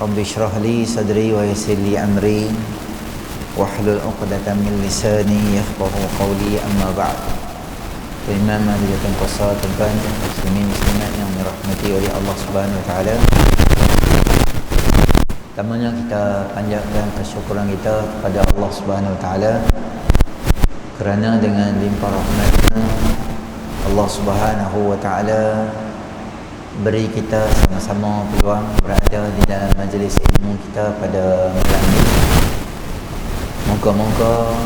Rabbi shrah li sadri wa yassir li amri wahlul 'uqdatam min lisani yafqahu qawli, amma ba'd. Imam hadirin qasa tuan muslimin muslimat yang dirahmati oleh Allah Subhanahu wa taala. Pertamanya kita panjatkan kesyukuran kita kepada Allah Subhanahu wa taala kerana dengan limpah rahmatnya Allah Subhanahu wa taala beri kita sama-sama peluang berada di dalam majlis ilmu kita pada malam ini. Moga-moga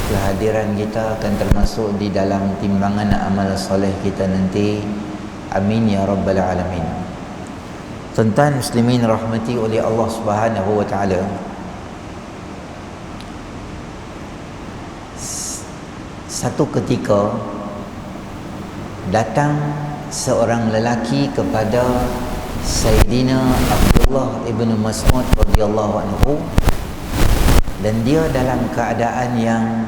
kehadiran kita akan termasuk di dalam timbangan amal soleh kita nanti. Amin ya rabbal alamin. Tuan-tuan muslimin rahmati oleh Allah Subhanahu wa taala. Satu ketika datang seorang lelaki kepada Sayyidina Abdullah ibn Mas'ud radhiyallahu anhu, dan dia dalam keadaan yang,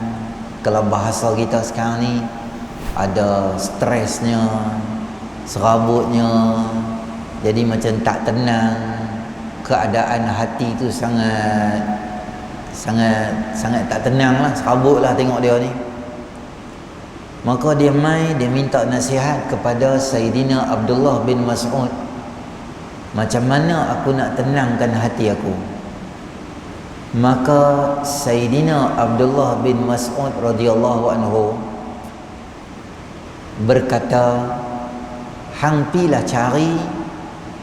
kalau bahasa kita sekarang ni, ada stresnya, serabutnya, jadi macam tak tenang, keadaan hati tu sangat tak tenang lah, serabut lah tengok dia ni. Maka dia minta nasihat kepada Sayyidina Abdullah bin Mas'ud, macam mana aku nak tenangkan hati aku. Maka Sayyidina Abdullah bin Mas'ud radhiyallahu anhu berkata, hang pilah cari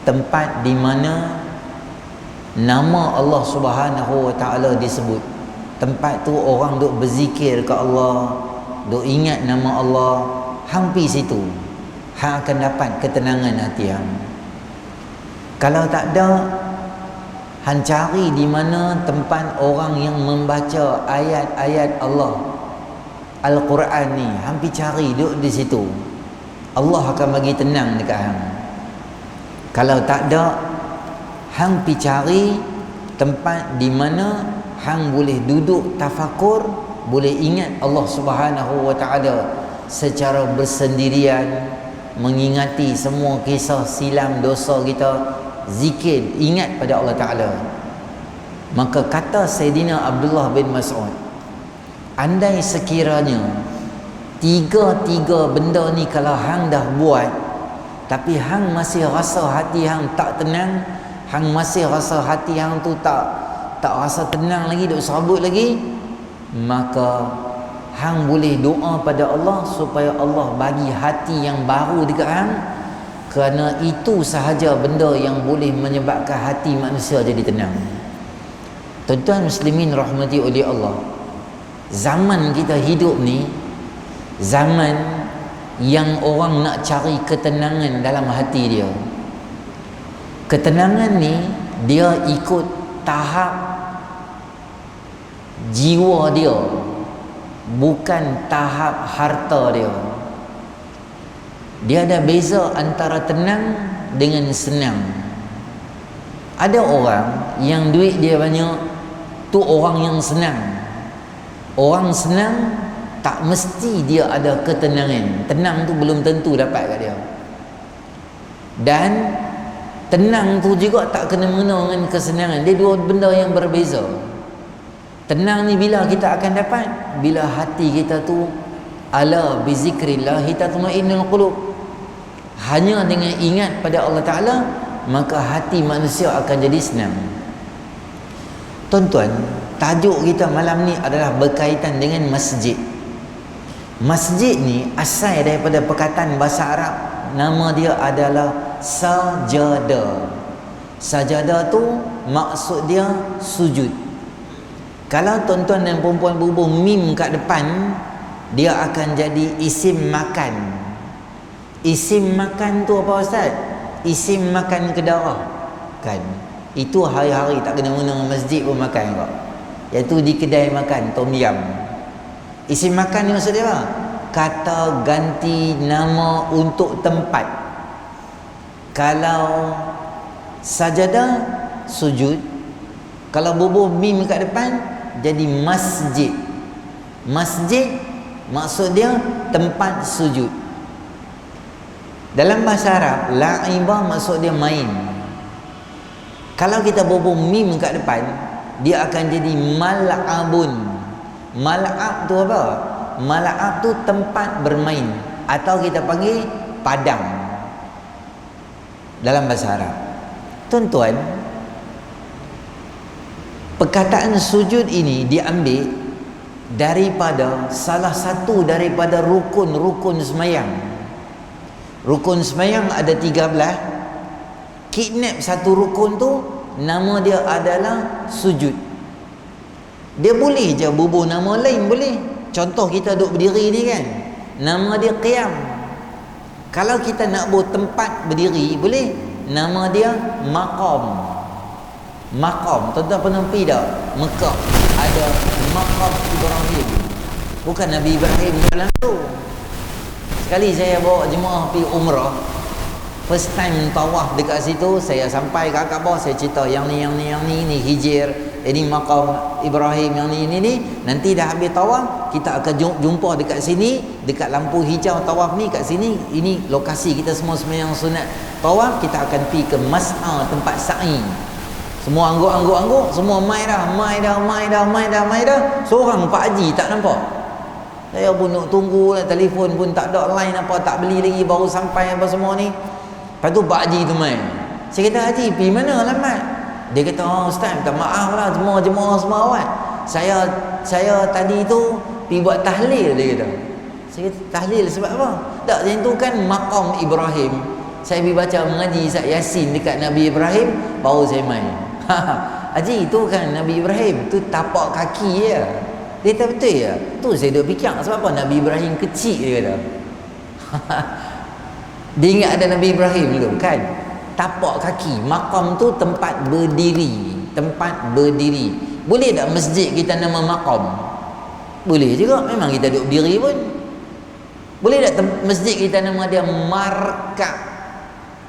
tempat di mana nama Allah Subhanahu wa taala disebut. Tempat tu orang duk berzikir ke Allah, duk ingat nama Allah, hang pi situ, hang akan dapat ketenangan hati hang. Kalau tak ada, hang cari di mana tempat orang yang membaca ayat-ayat Allah, Al-Quran ni, hang pi cari duk di situ, Allah akan bagi tenang dekat hang. Kalau tak ada, hang pi cari tempat di mana hang boleh duduk tafakur, boleh ingat Allah Subhanahu wa taala secara bersendirian, mengingati semua kisah silam dosa kita, zikir, ingat pada Allah Taala. Maka kata Sayyidina Abdullah bin Mas'ud, andai sekiranya tiga benda ni kalau hang dah buat, tapi hang masih rasa hati hang tak tenang, hang masih rasa hati hang tu tak rasa tenang lagi, duk serabut lagi, maka hang boleh doa pada Allah supaya Allah bagi hati yang baru dekat hang, kerana itu sahaja benda yang boleh menyebabkan hati manusia jadi tenang. Tuan-tuan muslimin rahmati oleh Allah, zaman kita hidup ni zaman yang orang nak cari ketenangan dalam hati dia. Ketenangan ni dia ikut tahap jiwa dia, bukan tahap harta dia. Dia ada beza antara tenang dengan senang. Ada orang yang duit dia banyak, tu orang yang senang. Orang senang tak mesti dia ada ketenangan. Tenang tu belum tentu dapat kat dia. Dan tenang tu juga tak kena-mengena dengan kesenangan. Dia dua benda yang berbeza. Tenang ni bila kita akan dapat? Bila hati kita tu ala bi zikrillah tatma'innul qulub. Hanya dengan ingat pada Allah Ta'ala, maka hati manusia akan jadi senang. Tuan-tuan, tajuk kita malam ni adalah berkaitan dengan masjid. Masjid ni asal daripada perkataan bahasa Arab, nama dia adalah sajadah. Sajadah tu maksud dia sujud. Kalau tuan-tuan dan perempuan berhubung mim kat depan, dia akan jadi isim makan. Isim makan tu apa Ustaz? Isim makan kedara kan? Itu hari-hari tak kena guna masjid pun makan kok. Iaitu di kedai makan tom yam. Isim makan ni maksud dia apa? Kata ganti nama untuk tempat. Kalau sajadah, sujud. Kalau bubuh mim kat depan, jadi masjid. Masjid maksud dia tempat sujud. Dalam bahasa Arab, la'ibah maksud dia main. Kalau kita bubuh mim kat depan, dia akan jadi mal'abun. Mal'ab tu apa? Mal'ab tu tempat bermain, atau kita panggil padang dalam bahasa Arab. Tuan-tuan, perkataan sujud ini diambil daripada salah satu daripada rukun-rukun semayang. Rukun semayang ada 13. Kidnap satu rukun tu, nama dia adalah sujud. Dia boleh je bubuh nama lain, boleh. Contoh kita duduk berdiri ni kan, nama dia qiyam. Kalau kita nak buat tempat berdiri, boleh. Nama dia maqam. Maqam, tuan-tuan pernah pergi tak? Mekah ada maqam Ibrahim. Bukan Nabi Ibrahim dalam tu. Sekali saya bawa jemaah pergi umrah, first time tawaf dekat situ, saya sampai kat Kaabah, saya cerita yang ni ni hijir, ini maqam Ibrahim, yang ni. Nanti dah habis tawaf, kita akan jumpa dekat sini, dekat lampu hijau tawaf ni kat sini. Ini lokasi kita semua sembahyang sunat tawaf. Kita akan pergi ke mas'a, tempat sa'i. Semua angguk, semua mai dah. Seorang Pak Haji tak nampak. Saya pun nak tunggu lah, telefon pun tak ada, line apa tak beli lagi, baru sampai apa semua ni. Lepas tu Pak Haji tu main. Saya kata, Haji pergi mana alamat? Dia kata, Ustaz minta maaf lah, semua jemaah semua awak. Saya tadi tu pergi buat tahlil, dia kata. Saya kata, tahlil sebab apa? Tak, yang tu kan maqam Ibrahim. Saya pergi baca mengaji Ustaz Yasin dekat Nabi Ibrahim, baru saya main. Haji, itu kan Nabi Ibrahim, tu tapak kaki je. Dia kata, betul ya? Tu saya duk fikir, sebab apa Nabi Ibrahim kecil, dia kata. Dia ingat ada Nabi Ibrahim dulu kan. Tapak kaki. Maqam tu tempat berdiri. Tempat berdiri. Boleh tak masjid kita nama maqam? Boleh juga. Memang kita duduk berdiri pun. Boleh tak masjid kita nama dia markah?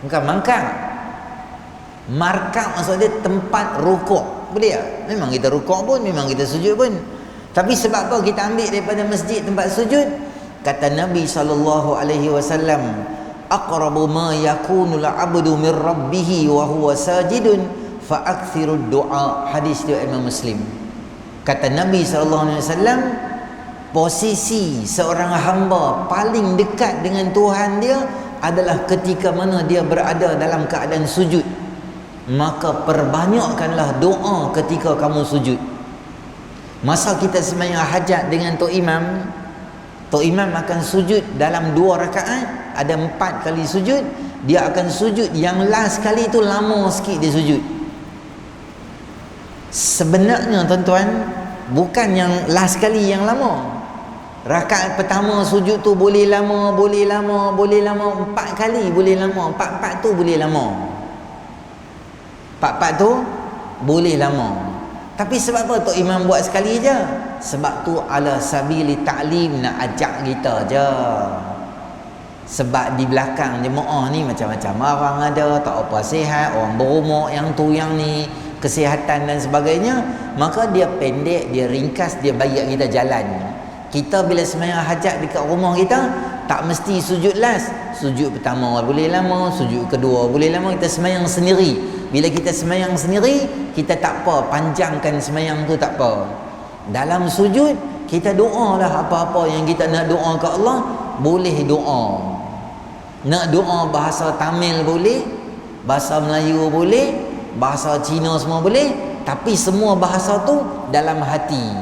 Bukan mangkak. Markah maksud dia tempat rukuk. Boleh tak? Memang kita rukuk pun, memang kita sujud pun. Tapi sebab apa kita ambil daripada masjid tempat sujud? Kata Nabi SAW, aqrabu ma yakunul abdu min rabbih wa huwa sajidun fa aktsirud du'a. Hadis riwayat Imam Muslim. Kata Nabi SAW, posisi seorang hamba paling dekat dengan Tuhan dia adalah ketika mana dia berada dalam keadaan sujud. Maka perbanyakkanlah doa ketika kamu sujud. Masa kita sembahyang hajat dengan Tok Imam akan sujud dalam 2 rakaat, ada 4 kali sujud. Dia akan sujud yang last kali tu lama sikit dia sujud. Sebenarnya tuan-tuan, bukan yang last kali yang lama. Rakaat pertama sujud tu boleh lama, 4 kali boleh lama, 4 tu boleh lama. 4 tu boleh lama. Tapi sebab apa Tok Imam buat sekali je? Sebab tu ala sabili ta'lim, nak ajak kita je. Sebab di belakang jemaah ni macam-macam orang ada, tak apa sihat, orang berumur, yang tu yang ni, kesihatan dan sebagainya. Maka dia pendek, dia ringkas, dia bagi kita jalan. Kita bila sembahyang hajat dekat rumah kita, tak mesti sujud last. Sujud pertama boleh lama, sujud kedua boleh lama. Kita sembahyang sendiri. Bila kita sembahyang sendiri, kita tak apa, panjangkan sembahyang tu tak apa. Dalam sujud, kita doa lah apa-apa yang kita nak doa ke Allah, boleh doa. Nak doa bahasa Tamil boleh, bahasa Melayu boleh, bahasa Cina semua boleh. Tapi semua bahasa tu dalam hati.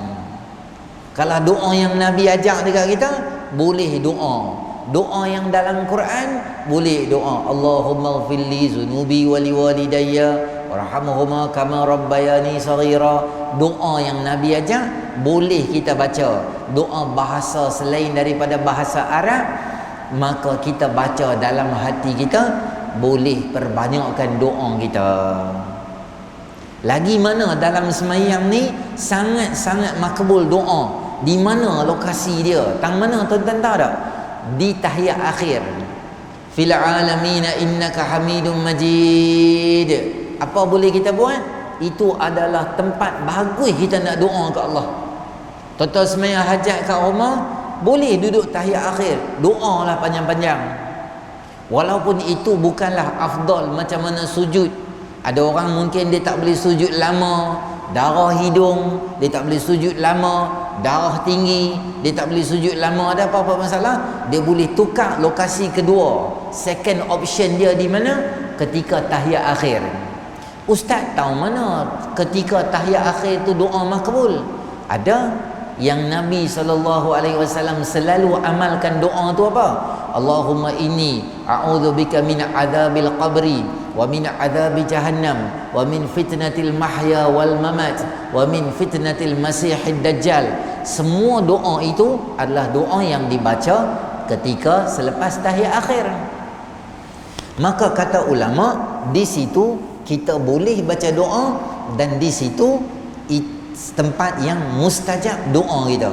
Kalau doa yang Nabi ajak dekat kita, boleh doa. Doa yang dalam Quran, boleh doa Allahumma ghfirli zunubi wali walidayya warhamhuma kama rabbayani saghira. Doa yang Nabi ajak boleh kita baca. Doa bahasa selain daripada bahasa Arab, maka kita baca dalam hati kita, boleh perbanyakkan doa kita. Lagi mana dalam sembahyang ni sangat-sangat makbul doa. Di mana lokasi dia? Tang mana tuan-tuan tahu tak? Di tahiyat akhir. Fil alamina innaka hamidum majid. Apa boleh kita buat? Itu adalah tempat bagus kita nak doa ke Allah. Tuan-tuan sembahyang hajat kat rumah, boleh duduk tahiyat akhir, doalah panjang-panjang. Walaupun itu bukanlah afdal macam mana sujud. Ada orang mungkin dia tak boleh sujud lama, darah hidung, dia tak boleh sujud lama, darah tinggi, dia tak boleh sujud lama. Ada apa-apa masalah, dia boleh tukar lokasi kedua. Second option dia di mana? Ketika tahiyat akhir. Ustaz tahu mana ketika tahiyat akhir tu doa makbul? Ada yang Nabi SAW selalu amalkan doa tu apa? Allahumma inni a'udzubika min adzabil qabri wa min adzabi jahannam wa min fitnatil mahya wal mamat wa min fitnatil masihid dajjal. Semua doa itu adalah doa yang dibaca ketika selepas tahiyat akhir. Maka kata ulama, di situ kita boleh baca doa, dan di situ tempat yang mustajab doa kita.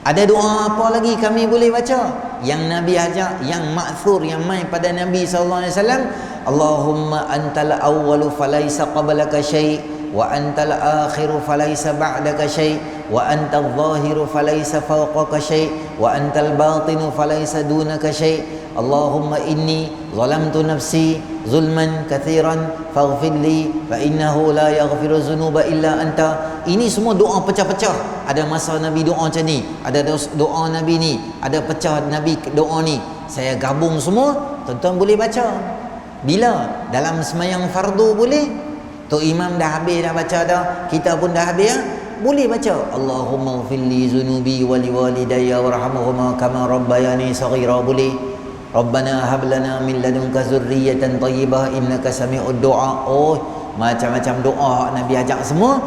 Ada doa apa lagi kami boleh baca yang Nabi ajak, yang ma'thur, yang mai pada Nabi sallallahu alaihi wasallam? Allahumma antal awwalu falaisa qablaka syai' wa antal akhiru falaisa ba'daka syai' wa antal zahiru falaisa fawqaka syai' wa antal batinu falaisa dunaka syai'. Allahumma inni zalamtu nafsi zulman kathiran faghfir li fa innahu la yaghfiru dzunuba illa anta. Ini semua doa pecah-pecah. Ada masa Nabi doa macam ni, ada doa Nabi ni, ada pecah Nabi doa ni. Saya gabung semua, tuan-tuan boleh baca. Bila? Dalam sembahyang fardu boleh. Tok imam dah habis dah baca dah, kita pun dah habis, boleh baca Allahumma ighfir li dzunubi wa li walidayya warhamhuma kama rabbayani saghira. Boleh. Rabbana hab lana min ladunka zurriyatan thayyibah innaka sami'ud du'a. Oh, macam-macam doa Nabi ajak semua,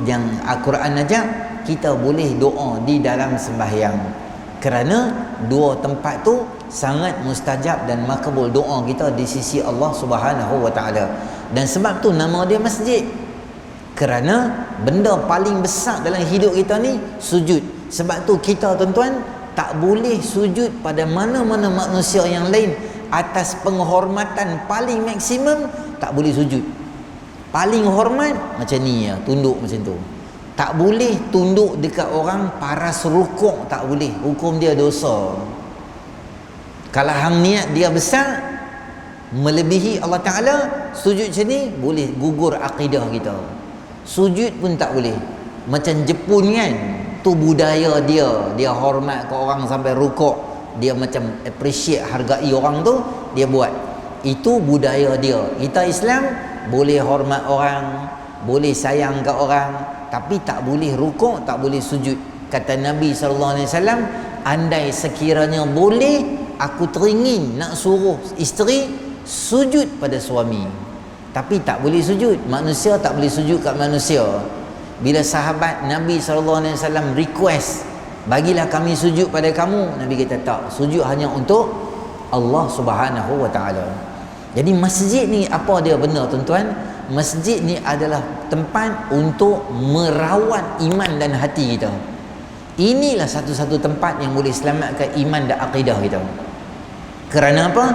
yang Al-Quran ajak, kita boleh doa di dalam sembahyang. Kerana dua tempat tu sangat mustajab dan makbul doa kita di sisi Allah Subhanahu wa taala. Dan sebab tu nama dia masjid. Kerana benda paling besar dalam hidup kita ni sujud. Sebab tu kita tuan-tuan tak boleh sujud pada mana-mana manusia yang lain. Atas penghormatan paling maksimum tak boleh sujud. Paling hormat macam ni ya, tunduk macam tu. Tak boleh tunduk dekat orang paras rukuk, tak boleh. Hukum dia dosa. Kalau hang niat dia besar melebihi Allah Ta'ala, sujud macam ni boleh gugur akidah kita. Sujud pun tak boleh. Macam Jepun kan, tu budaya dia hormat ke orang sampai rukuk, dia macam appreciate, hargai orang tu, dia buat. Itu budaya dia. Kita Islam boleh hormat orang, boleh sayang kat orang, tapi tak boleh rukuk, tak boleh sujud. Kata Nabi SAW, andai sekiranya boleh, aku teringin nak suruh isteri sujud pada suami, tapi tak boleh sujud. Manusia tak boleh sujud kat manusia. Bila sahabat Nabi SAW request, bagilah kami sujud pada kamu, Nabi kata tak, sujud hanya untuk Allah Subhanahu wa taala. Jadi masjid ni apa dia benar tuan-tuan? Masjid ni adalah tempat untuk merawat iman dan hati kita. Inilah satu-satu tempat yang boleh selamatkan iman dan akidah kita. Kerana apa?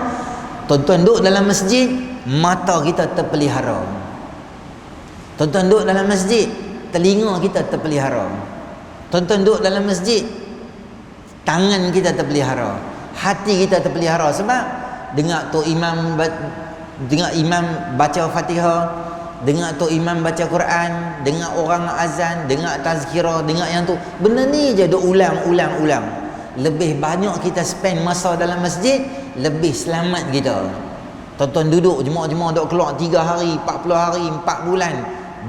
Tuan-tuan duduk dalam masjid, mata kita terpelihara. Tuan-tuan duduk dalam masjid, telinga kita terpelihara. Tuan-tuan duduk dalam masjid, tangan kita terpelihara, hati kita terpelihara. Sebab dengar tok imam baca Fatihah, dengar tok imam baca Quran, dengar orang azan, dengar tazkirah, dengar yang tu, benda ni je duk ulang. Lebih banyak kita spend masa dalam masjid, lebih selamat kita. Tuan-tuan duduk jemaah-jemaah duk keluar 3 hari, 40 hari, 4 bulan,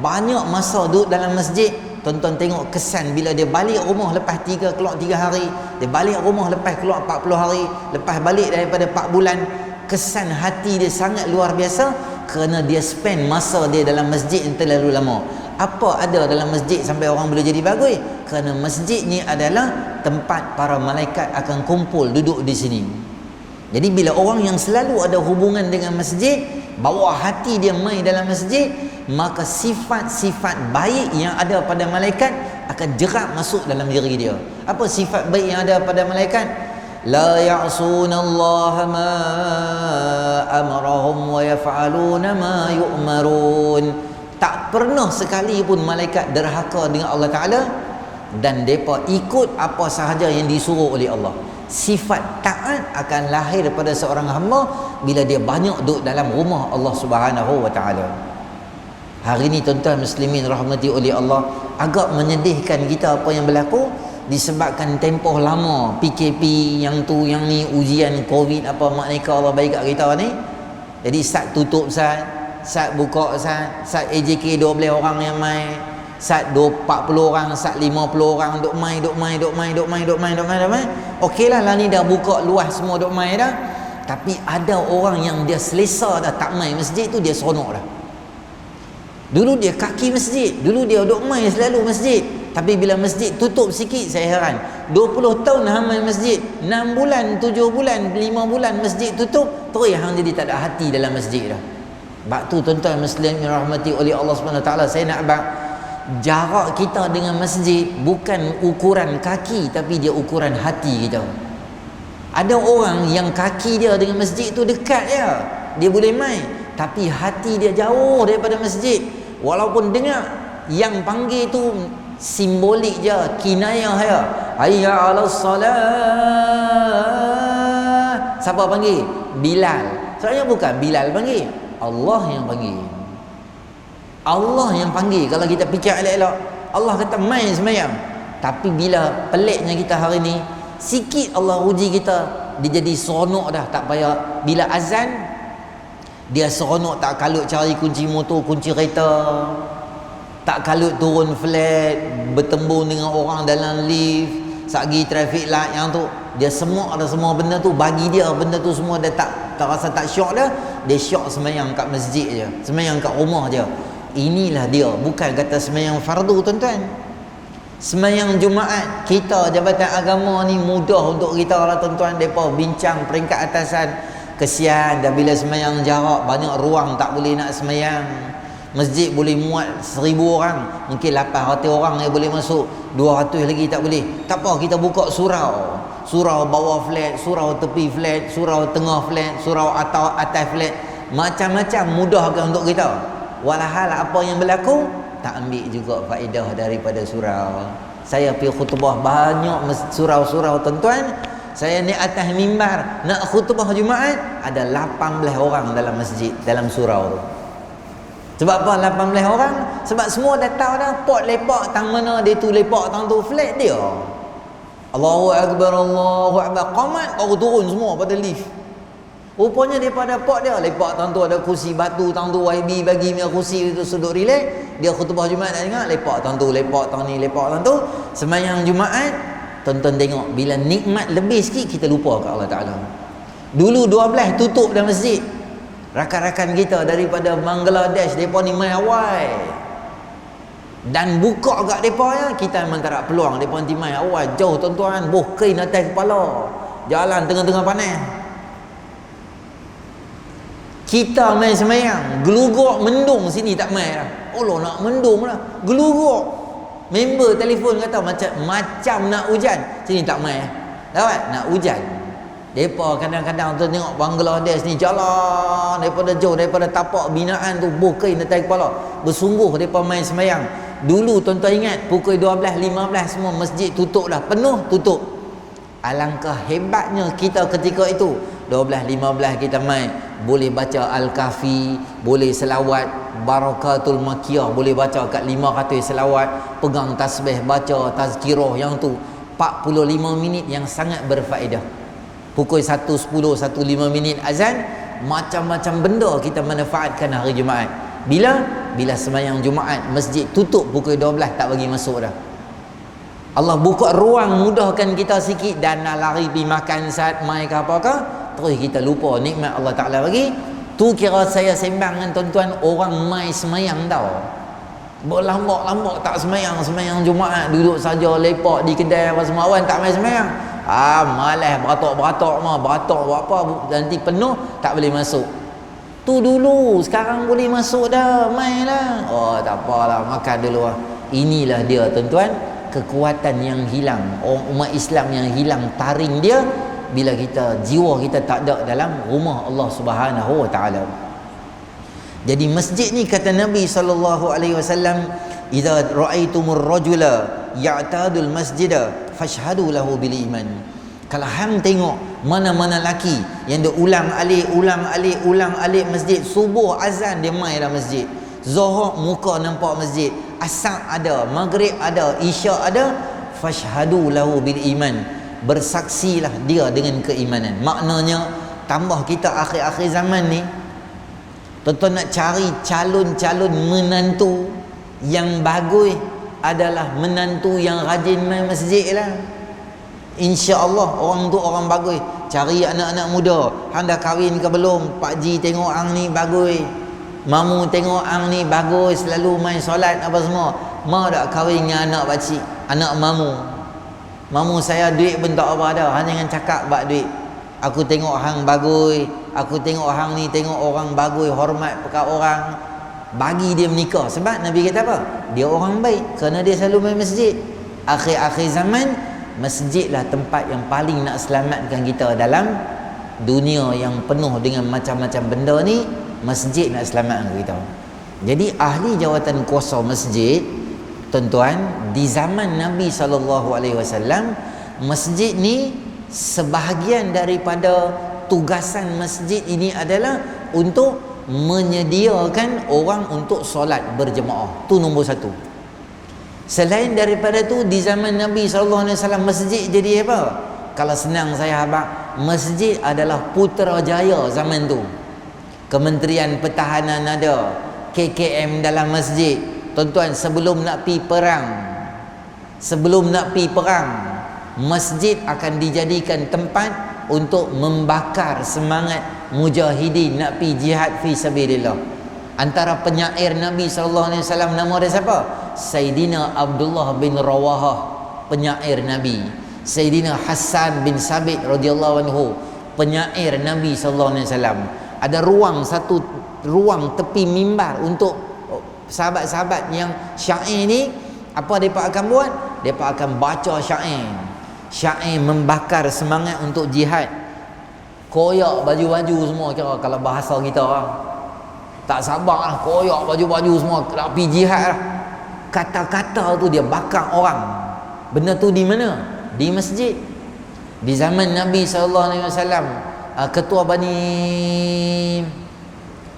banyak masa duduk dalam masjid. Tuan-tuan tengok kesan bila dia balik rumah lepas keluar 3 hari, dia balik rumah lepas keluar 40 hari, lepas balik daripada 4 bulan, kesan hati dia sangat luar biasa kerana dia spend masa dia dalam masjid yang terlalu lama. Apa ada dalam masjid sampai orang boleh jadi bagus? Kerana masjid ni adalah tempat para malaikat akan kumpul duduk di sini. Jadi bila orang yang selalu ada hubungan dengan masjid, bawa hati dia mai dalam masjid, maka sifat-sifat baik yang ada pada malaikat akan jerat masuk dalam diri dia. Apa sifat baik yang ada pada malaikat? La ya'sunallaha ma amarahum wa yaf'aluna ma yu'marun. Tak pernah sekali pun malaikat derhaka dengan Allah Ta'ala, dan mereka ikut apa sahaja yang disuruh oleh Allah. sifat taat akan lahir daripada seorang hamba bila dia banyak duduk dalam rumah Allah Subhanahu wa taala. Hari ni tuan-tuan muslimin rahmati oleh Allah, agak menyedihkan kita apa yang berlaku disebabkan tempoh lama PKP yang tu yang ni, ujian Covid apa maknanya Allah baik kat kita ni. Jadi sat tutup sat buka sat AJK 12 orang yang mai, sat 40 orang, sat 50 orang duk mai. Okeylah lah ni dah buka luas semua duk mai dah. Tapi ada orang yang dia selesa dah tak mai masjid tu, dia seronok dah. Dulu dia kaki masjid, dulu dia duk mai selalu masjid. Tapi bila masjid tutup sikit, saya heran. 20 tahun hang main masjid, 6 bulan, 7 bulan, 5 bulan masjid tutup, terus hang jadi tak ada hati dalam masjid dah. Sebab tu tuan-tuan muslimin rahmati oleh Allah Subhanahu taala, saya nak abang jarak kita dengan masjid bukan ukuran kaki, tapi dia ukuran hati kita. Ada orang yang kaki dia dengan masjid tu dekat je, dia boleh main, tapi hati dia jauh daripada masjid. Walaupun dengar yang panggil tu simbolik je, kinayah je, hayya 'alas salah. Siapa panggil? Bilal. Soalnya bukan Bilal panggil, Allah yang panggil. Allah yang panggil. Kalau kita fikir elok-elok, Allah kata main semayang. Tapi bila peliknya kita hari ni, sikit Allah uji kita, dia jadi seronok dah, tak payah. Bila azan, dia seronok tak kalut cari kunci motor, kunci kereta, tak kalut turun flat, bertembung dengan orang dalam lift, sagi traffic light yang tu, dia semua ada semua benda tu bagi dia, benda tu semua dia tak rasa tak syok dah. Dia syok semayang kat masjid je, semayang kat rumah je. Inilah dia, bukan kata semayang fardu tuan-tuan. Semayang Jumaat, kita Jabatan Agama ni mudah untuk kita lah tuan-tuan. Mereka bincang peringkat atasan, kesian dah bila semayang jarak, banyak ruang tak boleh nak semayang. Masjid boleh muat 1000 orang, mungkin 800 orang yang boleh masuk, 200 lagi tak boleh. Tak apa, kita buka surau. Surau bawah flat, surau tepi flat, surau tengah flat, surau atas flat. Macam-macam mudahkan untuk kita. Walhal apa yang berlaku, tak ambil juga faedah daripada surau. Saya pergi khutbah banyak surau-surau tuan-tuan. Saya ni atas mimbar nak khutbah Jumaat, ada 18 orang dalam masjid, dalam surau tu. Sebab apa 18 orang? Sebab semua dah tahu dah, pot lepak tang mana dia tu, lepak tang tu flat dia. Allahu Akbar, Allahu Akbar, qamat baru turun semua pada lift. Rupanya daripada pot dia, lepak tang tu ada kursi batu tang tu, YB bagi punya kursi tu sudut relax. Dia khutbah Jumaat nak dengar, lepak tang tu, lepak tang ni, lepak tang tu. Sembahyang Jumaat, tonton tengok, bila nikmat lebih sikit kita lupa kat Allah Ta'ala. Dulu 12 tutup dalam masjid. Rakan-rakan kita daripada Bangladesh, mereka ni main awal. Dan buka kat mereka ya, kita memang tak ada peluang. Mereka nanti main awal, jauh tuan-tuan, boh kain atas kepala, jalan tengah-tengah panas. Kita main semayang, geluguk mendung sini tak main lah. Allah nak mendung lah, geluguk. Member telefon kata macam nak hujan, sini tak main. Dapat nak hujan. Mereka kadang-kadang tu tengok Bangladesh ni jalan daripada jauh, daripada tapak binaan tu, bukain atas kepala, bersungguh mereka main semayang. Dulu tuan-tuan ingat pukul 12, 15 semua masjid tutup dah, penuh tutup. Alangkah hebatnya kita ketika itu, 12, 15 kita main, boleh baca Al-Kahfi, boleh selawat Barakatul Makiyah, boleh baca kat 500 selawat, pegang tasbih, baca tazkirah yang tu 45 minit yang sangat berfaedah. Pukul 1.10, 1.5 minit azan, macam-macam benda kita manfaatkan hari Jumaat. Bila semayang Jumaat, masjid tutup pukul 12, tak bagi masuk dah. Allah buka ruang, mudahkan kita sikit, dan nak lari pergi makan saat mai ke apakah, terus kita lupa nikmat Allah Ta'ala bagi. Tu kira saya sembang dengan tuan-tuan, orang mai semayang tau. Berlambak-lambak tak semayang Jumaat, duduk saja lepak di kedai apa semua, awan tak mai semayang. Malas beratok-beratok mah, beratok buat apa, nanti penuh tak boleh masuk. Tu dulu, sekarang boleh masuk dah, main lah. Oh tak apalah, makan dulu lah. Inilah dia tuan-tuan, kekuatan yang hilang, umat Islam yang hilang taring dia bila kita, jiwa kita tak ada dalam rumah Allah Subhanahu wa taala. Jadi masjid ni kata Nabi sallallahu alaihi wasallam, idza ra'aitumur rajula ya'tadul masjida fashhadu lahu bil iman. Kalau hang tengok mana-mana laki yang dia ulang alik masjid, subuh azan dia mai dalam masjid, zuhur muka nampak masjid, asar ada, maghrib ada, isyak ada, fashhadu lahu bil iman, bersaksilah dia dengan keimanan. Maknanya tambah kita akhir-akhir zaman ni, tuan-tuan nak cari calon-calon menantu yang bagus adalah menantu yang rajin main masjid lah. InsyaAllah orang tu orang bagus. Cari anak-anak muda, hang dah kahwin ke belum? Pak Ji tengok hang ni bagus, mamu tengok hang ni bagus, selalu main solat apa semua. Mau tak kahwin dengan anak pakcik, anak mamu saya duit pun tak apa dah, hang jangan cakap bak duit. Aku tengok hang bagus, aku tengok hang ni tengok orang bagus, hormat pekat orang, bagi dia menikah. Sebab Nabi kata apa? Dia orang baik kerana dia selalu main masjid. Akhir-akhir zaman, masjidlah tempat yang paling nak selamatkan kita dalam dunia yang penuh dengan macam-macam benda ni. Masjid nak selamatkan kita. Jadi ahli jawatan kuasa masjid, tuan-tuan, di zaman Nabi SAW, masjid ni sebahagian daripada tugasan masjid ini adalah untuk menyediakan orang untuk solat berjemaah. Tu nombor satu. Selain daripada tu, di zaman Nabi SAW masjid jadi apa? Kalau senang saya habaq, masjid adalah Putrajaya zaman tu. Kementerian Pertahanan ada, KKM dalam masjid. Tuan-tuan, sebelum nak pi perang, masjid akan dijadikan tempat untuk membakar semangat mujahidin nak pi jihad fi sabilillah. Antara penyair Nabi SAW, nama dia siapa? Sayyidina Abdullah bin Rawahah, penyair Nabi. Sayyidina Hassan bin Sabit radhiyallahu anhu, penyair Nabi SAW. Ada satu ruang tepi mimbar untuk sahabat-sahabat yang syair ni. Apa mereka akan buat? Mereka akan baca syair membakar semangat untuk jihad. Koyak baju-baju semua, kira kalau bahasa kita lah, tak sabar lah, koyak baju-baju semua nak pergi jihad lah. Kata-kata tu dia bakar orang. Benda tu di mana? Di masjid. Di zaman Nabi SAW, ketua Bani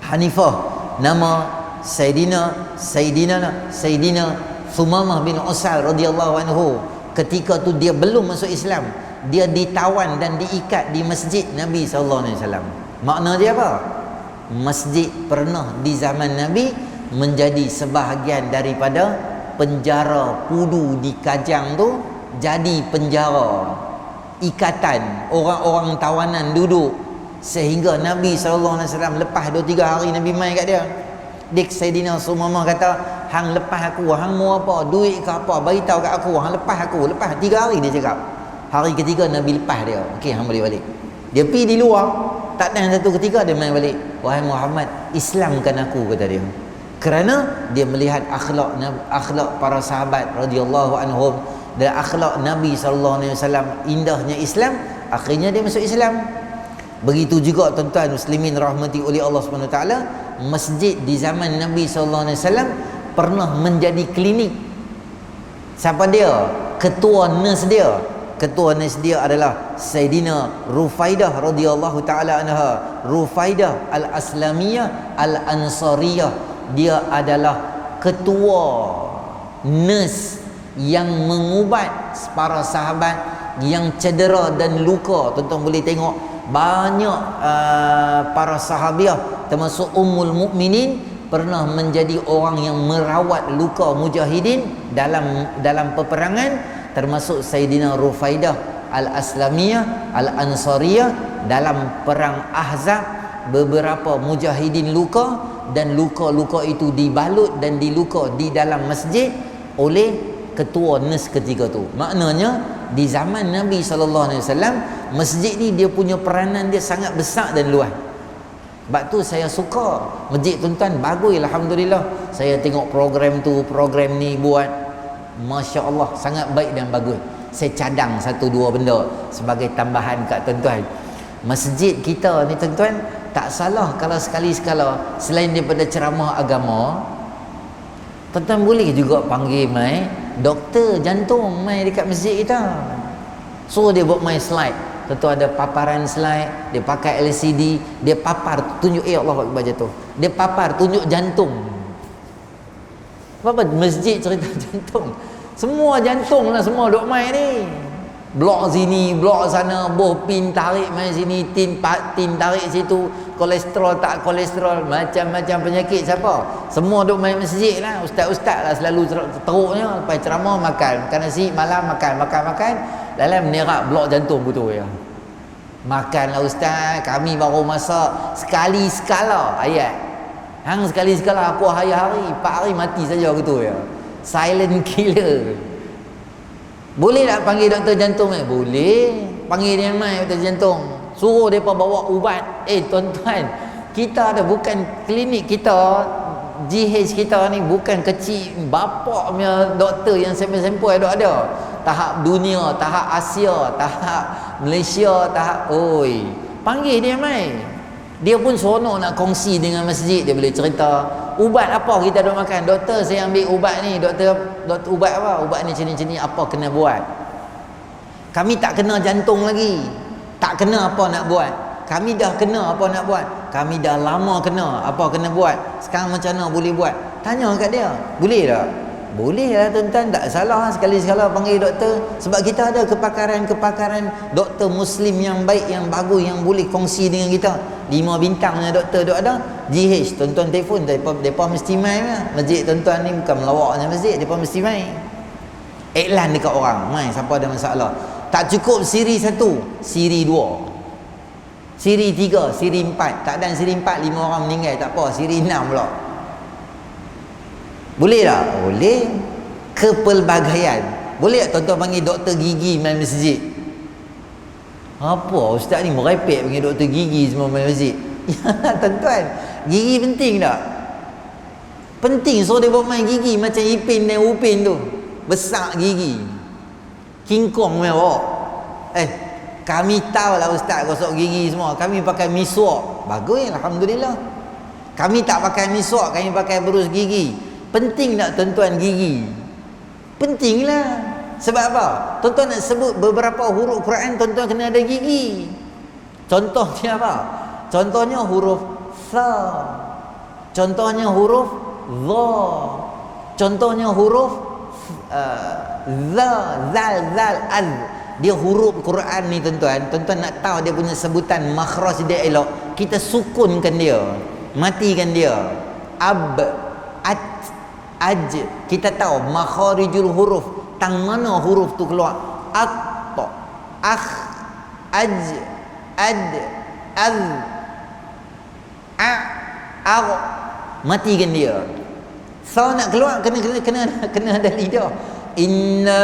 Hanifah, nama Sayyidina Thumamah bin Usal radhiyallahu anhu. Ketika tu dia belum masuk Islam, dia ditawan dan diikat di masjid Nabi SAW. Makna dia apa? Masjid pernah di zaman Nabi menjadi sebahagian daripada penjara Pudu di Kajang tu, jadi penjara ikatan, orang-orang tawanan duduk, sehingga Nabi SAW lepas 2-3 hari Nabi mai kat dia. Dik Sayyidina Sumamah kata, hang lepas aku, hang mau apa, duit ke apa, bagi tahu kat aku, hang lepas aku. Lepas 3 hari dia cakap. Hari ketiga Nabi lepas dia. Okey, hang boleh balik. Dia pergi di luar, tak ada satu ketika dia main balik. Wahai Muhammad, Islamkan aku, kata dia. Kerana dia melihat akhlak para sahabat radhiyallahu anhum dan akhlak Nabi SAW, indahnya Islam, akhirnya dia masuk Islam. Begitu juga tuan-tuan muslimin rahmati oleh Allah SWT, masjid di zaman Nabi SAW pernah menjadi klinik. Siapa dia? Ketua nurse dia adalah Sayyidina Rufaidah radhiyallahu taala anha, Rufaidah al-Aslamiyah al-Ansariyah. Dia adalah ketua nurse yang mengubat para sahabat yang cedera dan luka. Tuan-tuan boleh tengok banyak para sahabiah termasuk Ummul Mukminin pernah menjadi orang yang merawat luka mujahidin dalam peperangan, termasuk Sayyidina Rufaidah al-Aslamiyah al-Ansariyah. Dalam perang Ahzab, beberapa mujahidin luka, dan luka-luka itu dibalut dan diluka di dalam masjid oleh ketua nurse ketika tu. Maknanya di zaman Nabi SAW, masjid ni dia punya peranan dia sangat besar dan luas. Sebab tu saya suka masjid, tuan-tuan, bagus, alhamdulillah. Saya tengok program tu, program ni buat, Masya Allah, sangat baik dan bagus. Saya cadang 1-2 benda sebagai tambahan kat tuan-tuan. Masjid kita ni, tuan-tuan, tak salah kalau sekali-sekala selain daripada ceramah agama, tuan-tuan boleh juga panggil mai doktor jantung mai dekat masjid kita. So dia buat main slide. Tentu ada paparan slide, dia pakai LCD, dia papar tunjuk Allah Akbar jatuh. Dia papar tunjuk jantung. Apa masjid cerita jantung. Semua jantung lah semua duk main ni. Blok sini, blok sana, boh pin tarik main sini, tin tarik situ, kolesterol tak kolesterol, macam-macam penyakit siapa. Semua duk main masjid lah. Ustaz-ustaz lah selalu teruknya lepas ceramah makan nasi malam, makan. Dalam menerap blok jantung betul ya. Makanlah ustaz, kami baru masak sekali sekala ayat. Hang sekali sekala aku hari-hari, 4 hari mati saja gitu ya. Silent killer. Boleh tak panggil doktor jantung Boleh. Panggil dia mai doktor jantung. Suruh depa bawa ubat. Tuan-tuan, kita ada bukan klinik kita, GH kita ni bukan kecil, bapak punya doktor yang sampel-sampel ada. Tahap dunia, tahap Asia, tahap Malaysia, tahap panggil dia mai. Dia pun seronok nak kongsi dengan masjid. Dia boleh cerita ubat apa kita dok makan. Doktor, saya ambil ubat ni. Doktor ubat apa? Ubat ni cini-cini apa kena buat. Kami tak kena jantung lagi. Tak kena apa nak buat. Kami dah kena apa nak buat. Kami dah lama kena apa kena buat. Sekarang macam mana boleh buat? Tanya kat dia. Boleh tak? Boleh lah tuan-tuan, tak salah sekali-sekala panggil doktor. Sebab kita ada kepakaran doktor Muslim yang baik, yang bagus, yang boleh kongsi dengan kita. 5 bintangnya doktor dok ada. GH, tuan-tuan telefon, mereka mesti main lah. Masjid tuan-tuan ni bukan melawaknya masjid, mereka mesti main. Iklan dekat orang, main siapa ada masalah. Tak cukup siri 1, siri 2, siri 3, siri 4. Tak ada siri 4, 5 orang meninggal, tak apa, siri 6 pula. Boleh tak? Boleh. Kepelbagaian. Boleh tak tuan-tuan panggil doktor gigi main masjid? Apa ustaz ni merepek panggil doktor gigi semua main masjid? Ya tuan-tuan, gigi penting tak? Penting. So dia buat main gigi macam Ipin dan Upin tu. Besar gigi, King Kong main bawa. Kami tahu lah ustaz gosok gigi semua. Kami pakai miswak. Bagus, alhamdulillah. Kami tak pakai miswak, kami pakai berus gigi. Penting tak tuan-tuan gigi? Pentinglah. Sebab apa? Tuan-tuan nak sebut beberapa huruf Quran, tuan-tuan kena ada gigi. Contohnya apa? Contohnya huruf Sa. Contohnya huruf Dha. Contohnya huruf Za, Zal, Az. Dia huruf Quran ni tuan-tuan. Tuan-tuan nak tahu dia punya sebutan makhraj dia elok, kita sukunkan dia, matikan dia. Ab, At, Aj. Kita tahu makharijul huruf, tang mana huruf tu keluar. At, Akh, Aj, Ad, Az, A, Ar. Matikan dia. So nak keluar kena ada lidah. Inna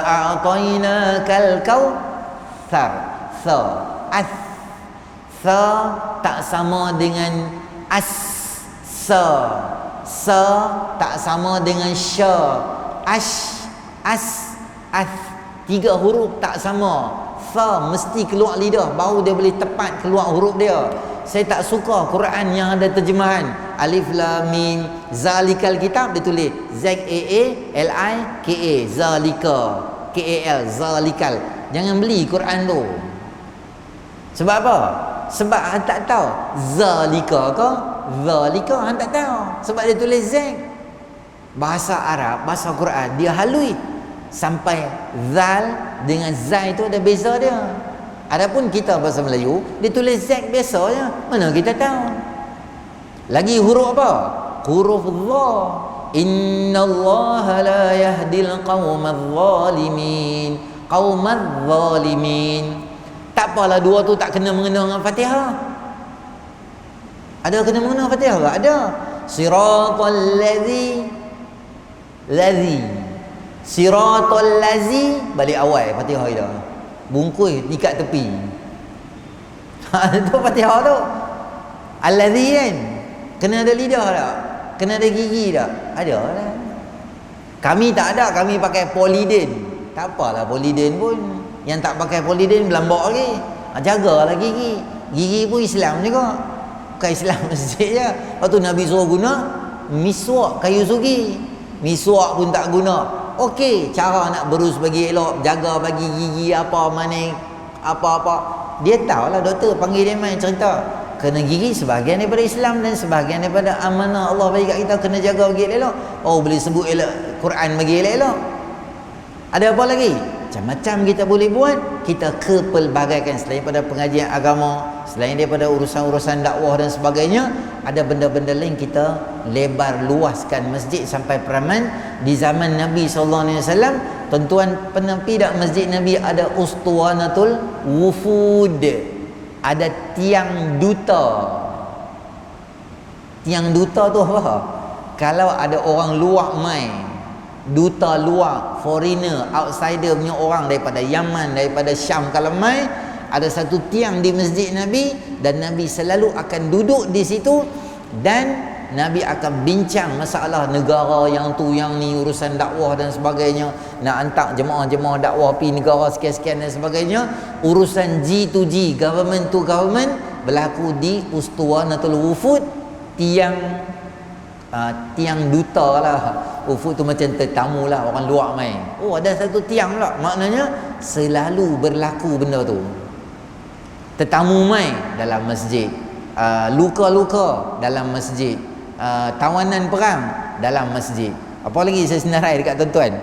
a'tainakal kautsar. So as. So tak sama dengan as. Sa tak sama dengan sya. As. 3 huruf tak sama. Sa mesti keluar lidah, baru dia boleh tepat keluar huruf dia. Saya tak suka Quran yang ada terjemahan Alif Lam Mim Zalikal kitab, dia tulis Z-A-A-L-I-K-A, Zalika, K-A-L, Zalikal. Jangan beli Quran tu. Sebab apa? Sebab hang tak tahu Zalika ke Zalika, hang tak tahu. Sebab dia tulis Z. Bahasa Arab, bahasa Quran, dia halui sampai Zal dengan Zai tu ada beza dia. Adapun kita bahasa Melayu, dia tulis Z biasa je. Mana kita tahu? Lagi huruf apa? Huruf Dha. Innallaha la yahdil qaumadh zalimin. Qaumadh zalimin. Tak apalah dua tu tak kena mengena dengan Fatihah. Ada kena mengena Fatihah tak? Ada. Siratal ladzi Siratal ladzi, balik awal Fatihah dia. Bungkus ikat tepi. Itu Fatihah tu. Allazi kan. Kena ada lidah tak? Kena ada gigi tak? Ada lah. Kami tak ada, kami pakai poliden. Tak apalah poliden pun. Yang tak pakai poliden belambak lagi. Jagalah gigi. Gigi pun Islam juga. Bukan Islam masjid je. Lepas tu Nabi suruh guna miswak kayu sugi. Miswak pun tak guna. Okey, cara nak berus bagi elok, jaga bagi gigi apa mana apa-apa. Dia tahulah, doktor panggil dia main cerita. Kena gigi sebahagian daripada Islam dan sebahagian daripada amanah Allah bagi kat kita, kena jaga bagi elok. Oh, boleh sebut elok Quran bagi elok. Ada apa lagi? Macam-macam kita boleh buat. Kita kepelbagaikan selain daripada pengajian agama, selain daripada urusan-urusan dakwah dan sebagainya, ada benda-benda lain kita lebar luaskan masjid sampai peraman. Di zaman Nabi SAW, tuan-tuan pernah pergi tak masjid Nabi ada Ustuwanatul Wufud, ada tiang duta. Tiang duta tu apa? Kalau ada orang luar mai, duta luar, foreigner, outsider punya orang daripada Yaman, daripada Syam, kalau mai ada satu tiang di masjid Nabi, dan Nabi selalu akan duduk di situ dan Nabi akan bincang masalah negara yang tu yang ni, urusan dakwah dan sebagainya, nak hantar jemaah-jemaah dakwah pergi negara sekian-sekian dan sebagainya. Urusan G to G, government to government, berlaku di Ustuwanatul Wufud, tiang duta lah. Wufud tu macam tetamu lah, orang luar main. Oh, ada satu tiang pula, maknanya selalu berlaku benda tu. Tetamu main dalam masjid, luka-luka dalam masjid, tawanan perang dalam masjid. Apa lagi saya senarai dekat tuan-tuan?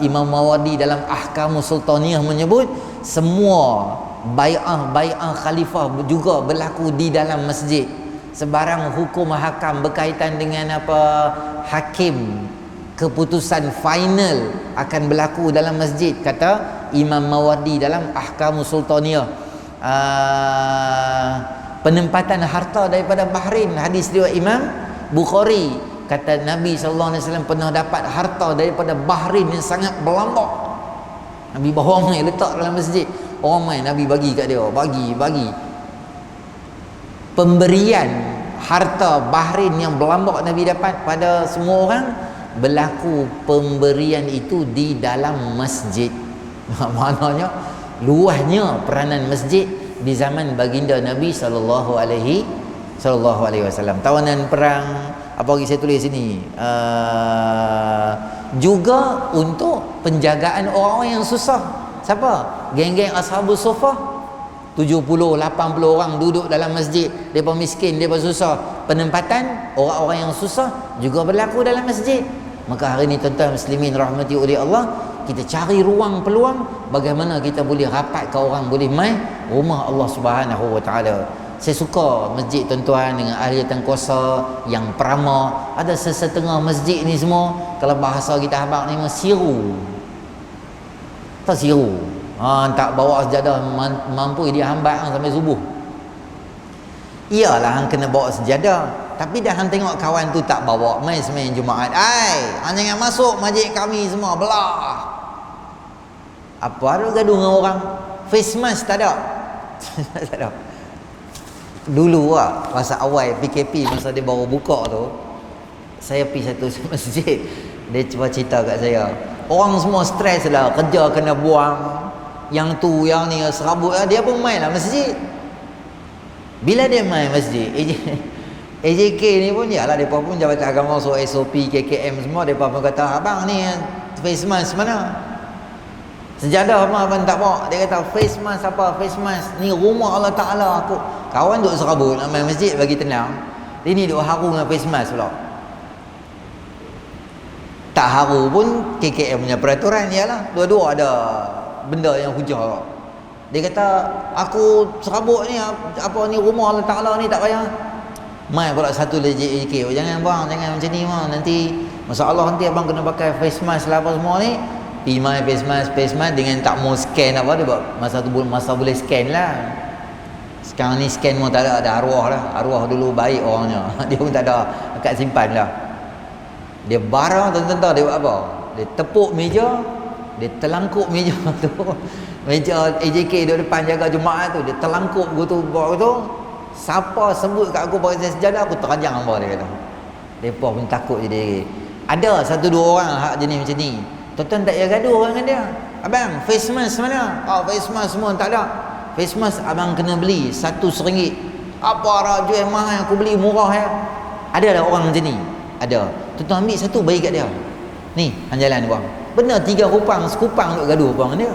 Imam Mawardi dalam Ahkamus Sultaniyah menyebut semua bai'ah khalifah juga berlaku di dalam masjid. Sebarang hukum hakam berkaitan dengan apa, hakim, keputusan final akan berlaku dalam masjid, kata Imam Mawardi dalam Ahkamus Sultaniyah. Penempatan harta daripada Bahrain, hadis riwayat Imam Bukhari, kata Nabi SAW pernah dapat harta daripada Bahrain yang sangat berlambak. Nabi bawa mai letak dalam masjid, orang mai Nabi bagi kat dia, bagi pemberian harta Bahrain yang berlambak Nabi dapat pada semua orang. Berlaku pemberian itu di dalam masjid. Maknanya luasnya peranan masjid di zaman baginda Nabi sallallahu alaihi wasallam. Tawanan perang, apa lagi saya tulis sini, juga untuk penjagaan orang-orang yang susah. Siapa? Geng-geng Ashabus Suffah, 70-80 orang duduk dalam masjid, mereka miskin, mereka susah. Penempatan orang-orang yang susah juga berlaku dalam masjid. Maka hari ini tuan-tuan muslimin rahmati oleh Allah, kita cari ruang peluang bagaimana kita boleh rapat ke orang, boleh mai rumah Allah Subhanahu wa taala. Saya suka masjid tuan-tuan dengan ahli kuasa yang peramah. Ada sesetengah masjid ni semua, kalau bahasa kita habaq ni siru. Tak siru. Tak bawa sejadah, mampu dia hambat sampai subuh. Iyalah hang kena bawa sejadah, tapi dah hang tengok kawan tu tak bawa, mai semain Jumaat, hang jangan masuk masjid kami semua belah. Apa ada gaduh dengan orang? Face mask tak ada. Tak ada. Dulu masa awal PKP, masa dia baru buka tu, saya pergi satu masjid, dia cuba cerita kat saya, orang semua stres lah, kerja kena buang, yang tu yang ni serabut lah, dia pun main lah masjid. Bila dia main masjid, AJK ni pun yalah, mereka pun Jabatan Agama, so SOP, KKM semua, mereka pun kata, abang ni face mask mana? Sejadah apa abang tak bawa? Dia kata, face mask apa? Face mask ni rumah Allah Ta'ala. Aku kawan duk serabut nak main masjid bagi tenang, ini duk haru dengan face mask pula. Tak haru pun KKM punya peraturan, ialah dua-dua ada benda yang hujah. Dia kata, aku serabut ni, apa ni rumah Allah Ta'ala ni, tak payah. Mai pula satu lagi AJK, jangan bang, jangan macam ni bang, nanti masalah, nanti abang kena pakai face mask lah apa semua ni. Pergi mai face mask dengan tak mau scan apa, dia buat masa boleh scan lah. Sekarang ni scan pun tak ada arwah lah. Arwah dulu baik orangnya, dia pun tak ada akad simpan lah. Dia barang tuan-tuan, dia buat apa? Dia tepuk meja, dia terlangkup meja tu, meja AJK duduk depan jaga Jumaat tu, dia terlangkup gitu buat tu. Siapa sebut kat aku pakai sejadah, aku terajang hamba, dia kata. Depa pun takut jadi. Ada satu dua orang hak jenis macam ni. Tuan-tuan tak payah gaduh dengan dia. Abang, face mask mana? Face mask semua tak ada. Face mask abang kena beli RM1. Apa arah jual mahal, aku beli murah ya. Ada orang macam ni. Ada. Tuan-tuan ambil satu bagi kat dia. Ni hang jalan buang. Benar 3 kupang sekupang duk gaduh buang dia.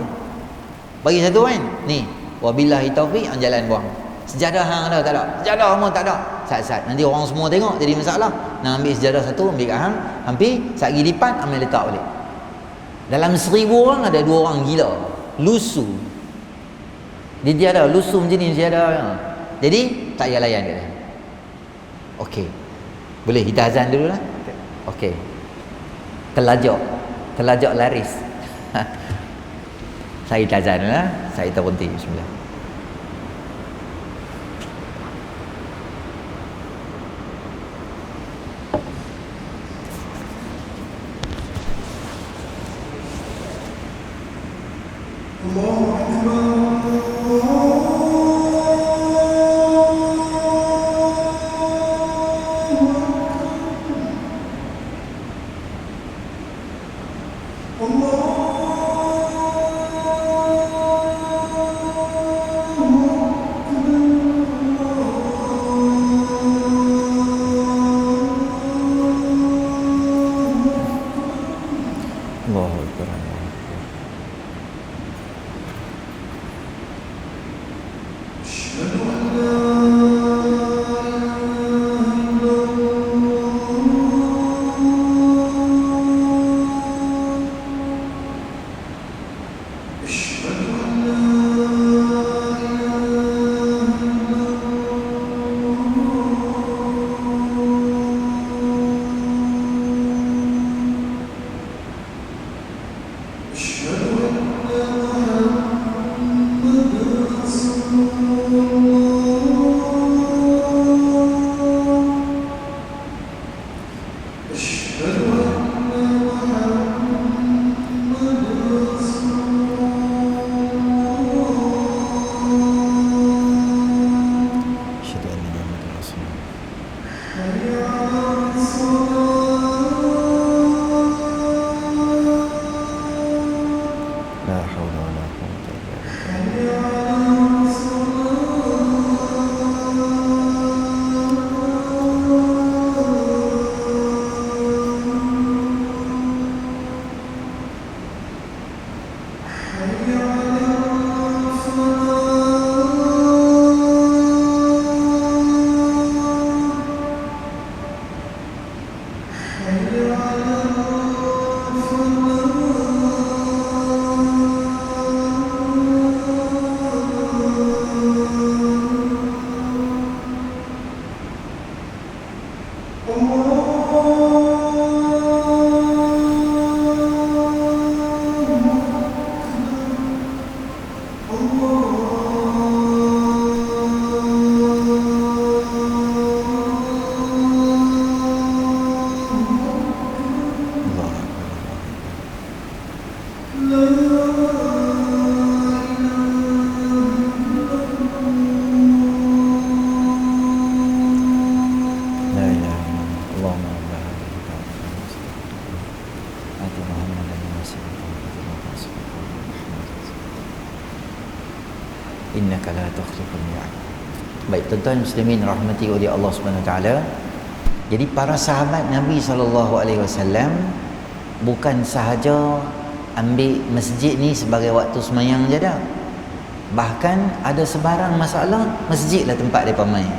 Bagi satu kan. Ni wabillahi taufik hang jalan buang. Sejadah hang ada tak ada? Sejadah semua tak ada. Sat-sat. Nanti orang semua tengok jadi masalah. Nak ambil sejadah satu, ambil kat hang, hampir sat gi lipat ambil letak balik. Dalam 1000 orang ada 2 orang gila. Lusu. Dia tiada lusu macam ni tiada. Jadi tak payah layan dia. Okey. Boleh kita azan dulu lah. Okey. Telajak laris. Saya azan lah. Saya terhenti. Bismillah. innaka la tukhliful mi'ad. Baik, tuan-tuan muslimin rahmati oleh Allah Subhanahu Wa Taala. Jadi para sahabat Nabi SAW bukan sahaja ambil masjid ni sebagai waktu semayang je dah. Bahkan ada sebarang masalah, masjidlah tempat mereka main.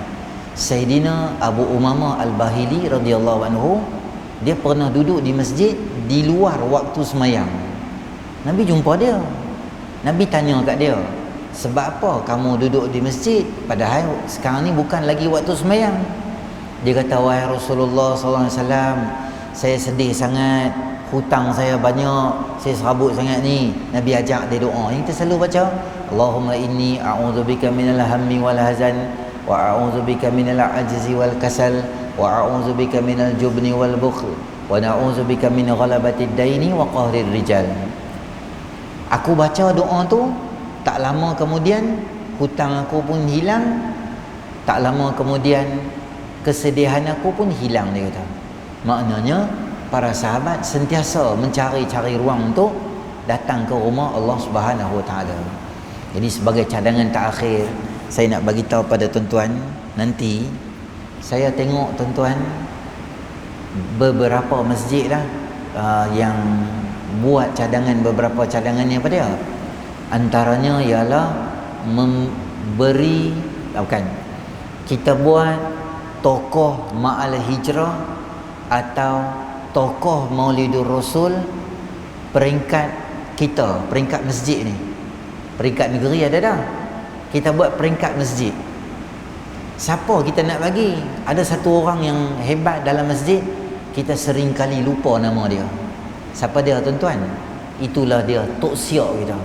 Sayyidina Abu Umamah Al-Bahili radhiyallahu anhu, dia pernah duduk di masjid di luar waktu semayang. Nabi jumpa dia. Nabi tanya kat dia, sebab apa kamu duduk di masjid padahal sekarang ni bukan lagi waktu semayang? Dia kata, wahai Rasulullah SAW, saya sedih sangat, hutang saya banyak, saya serabut sangat ni. Nabi ajak dia doa yang kita selalu baca, Allahumma inni a'udzubika minal hammi wal hazan wa a'udzubika minal ajzi wal kasal wa a'udzubika minal jubni wal bukhl wa na'udzubika min ghalabatid daini wa qahrir rijal. Aku baca doa tu, tak lama kemudian hutang aku pun hilang, tak lama kemudian kesedihan aku pun hilang, dia kata. Maknanya para sahabat sentiasa mencari-cari ruang untuk datang ke rumah Allah Subhanahu Wa Taala. Jadi sebagai cadangan terakhir, saya nak bagi tahu pada tuan-tuan, nanti saya tengok tuan-tuan beberapa masjid lah yang buat cadangan, beberapa cadangannya apa dia? Antaranya ialah memberi, bukan, kita buat tokoh Ma'al Hijrah atau tokoh Maulidur Rasul peringkat kita, peringkat masjid ni. Peringkat negeri ada dah, kita buat peringkat masjid. Siapa kita nak bagi? Ada satu orang yang hebat dalam masjid, kita sering kali lupa nama dia. Siapa dia tuan-tuan? Itulah dia Tok Siak kita.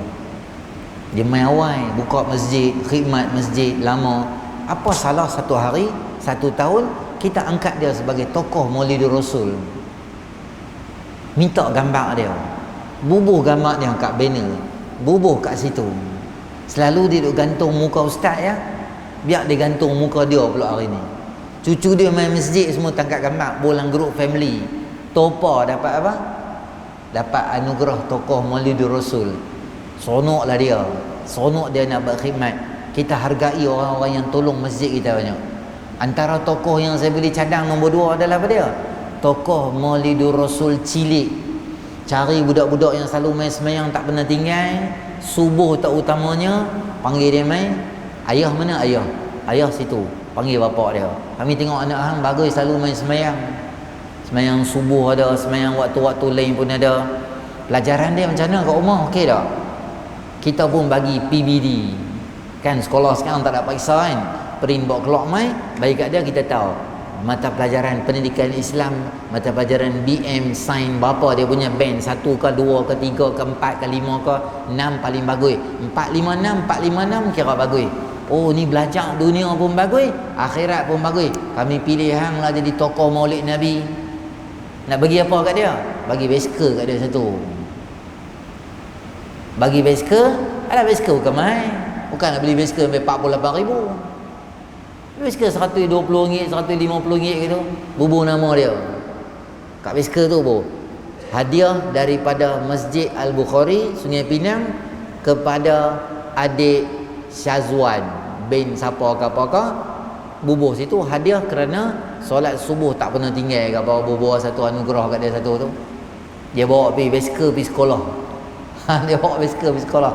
Dia main awal buka masjid, khidmat masjid lama. Apa salah satu hari, satu tahun kita angkat dia sebagai tokoh Maulidur Rasul, minta gambar dia, bubuh gambar dia kat banner, bubuh kat situ. Selalu dia duk gantung muka ustaz ya, biar dia gantung muka dia pula hari ni. Cucu dia main masjid semua tangkap gambar, bolang grup family. Topa dapat apa? Dapat anugerah tokoh Maulidur Rasul. Sonoklah dia, sonok dia nak berkhidmat. Kita hargai orang-orang yang tolong masjid kita banyak. Antara tokoh yang saya boleh cadang nombor 2 adalah apa dia? Tokoh Maulidur Rasul cilik. Cari budak-budak yang selalu main semayang tak pernah tinggal, subuh tak utamanya, panggil dia main. Ayah mana ayah? Ayah situ. Panggil bapak dia. Kami tengok anak hang bagus selalu main semayang. Semayang subuh ada, semayang waktu-waktu lain pun ada. Pelajaran dia macam mana kat rumah? Okey tak? Kita pun bagi PBD. Kan sekolah sekarang tak ada paksa kan? Print bawa keluar mai, bagi kat dia kita tahu. Mata pelajaran pendidikan Islam, mata pelajaran BM, sains, berapa dia punya band, 1 ke 2 ke 3 ke 4 ke 5 ke 6 paling bagus. 456, 456 kira bagus. Oh ni belajar dunia pun bagus, akhirat pun bagus. Kami pilih hang lah jadi tokoh Maulid Nabi. Nak bagi apa kat dia? Bagi basikal kat dia satu. Bagi basikal, ada basikal bukan main. Bukan nak beli basikal sampai 48,000. Basikal RM120, RM150 gitu. Bubuh nama dia. Kat basikal tu bu. Hadiah daripada Masjid Al-Bukhari Sungai Pinang kepada adik Syazwan bin siapa ke apa-apa. Bubuh situ hadiah kerana solat subuh tak pernah tinggal kat bawah bubuh satu anugerah kat dia satu tu. Dia bawa pergi basikal pergi sekolah. Dia bawa basikal pergi sekolah.